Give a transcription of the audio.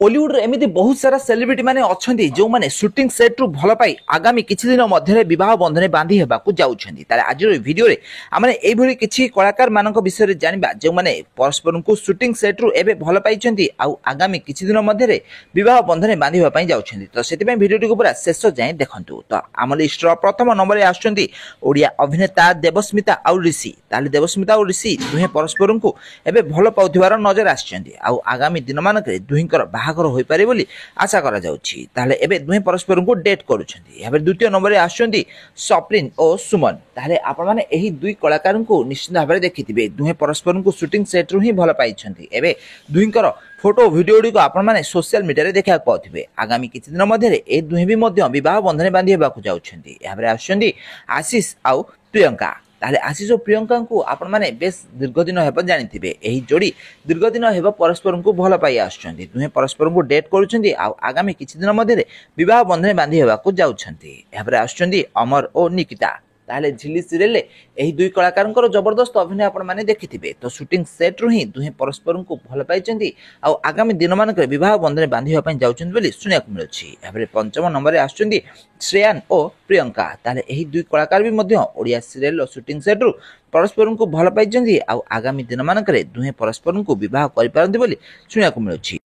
Ollywood एमती बहुत सारा सेलिब्रिटी माने अच्छी जो मैंने सुटिंग सेट रु भल पाई आगामी किछि दिन मध्य विवाह बंधन बांधी हेबाकु जाउछन्ती। ताले आज वीडियो रे आमने एभली किछि कलाकार मानक विषय जानिबा जो माने परस्पर को सुटिंग सेट रु एबे भल पाइछन्ती आउ आगामी किछि दिन मध्य विवाह बंधन बांधिबा पई जाउछन्ती। तो सेति भिडियो को पूरा शेष जाए देखंतु। तो आम लिस्ट प्रथम नंबर रे आछन्ती ओडिया अभिनेता देवस्मिता आउ ऋषि। ताले देवस्मिता और ऋषि दुहे परस्पर को एबे भल पाउथिबार नजर आछन्ती आउ आगामी दिन मानक दुहिंकर बाहागर होई पारे बोली आशा करा जाउछि। ताले एबे दुहे परस्पर को डेट करूछन्ती। एबे द्वितीय नंबर रे आछन्ती सप्रिन और सुमन। ताले आपण माने एही दुई कलाकार को निश्चित भाव में देखिथिबे दुहे परस्पर को शूटिंग सेट रु ही भल पाइछन्ती। एबे दुहिंकर फोटो वीडियो गुडी को आपण माने सोशल मीडिया रे देखा पाउथिबे। आगामी किछि दिन मध्ये ए दुहे भी मध्य विवाह बंधन बांधी हेबाकु जाउछन्ती। एहाबरे आछन्ती आशीष आउ प्रियंका। ताले आशीष और प्रियंका को आपण माने बेस दीर्घ दिन हेब जानिथिबे। एही जोड़ी दीर्घ दिन हेब परस्पर को भल पाई आछन्ती। दुहे परस्पर को डेट करूछन्ती आउ आगामी किछि दिन मध्ये विवाह बंधन बांधी हेबाकु जाउछन्ती। एहाबरे आछन्ती अमर और निकिता। ताले झिली सीरियल एही दुई कलाकार जबरदस्त अभिनय आपण माने देखिथिबे। तो शूटिंग सेट रु ही दुहे परस्पर को भल पाइछन्ती आउ आगामी दिन मानक विवाह बंधन बांधिबा पई जाउछन्ती बोली सुनियाक मिलुछि। एहाबरे पंचम नंबर रे आछन्ती श्रेयान और प्रियंका। ताले एही दुई कलाकार भी मध्य ओडिया सीरियल शूटिंग सेट रु परस्पर को भल पाइछन्ती आउ आगामी दिन मानक दुहे परस्पर को विवाह करि पारन्ती बोली सुनियाक मिलुछि।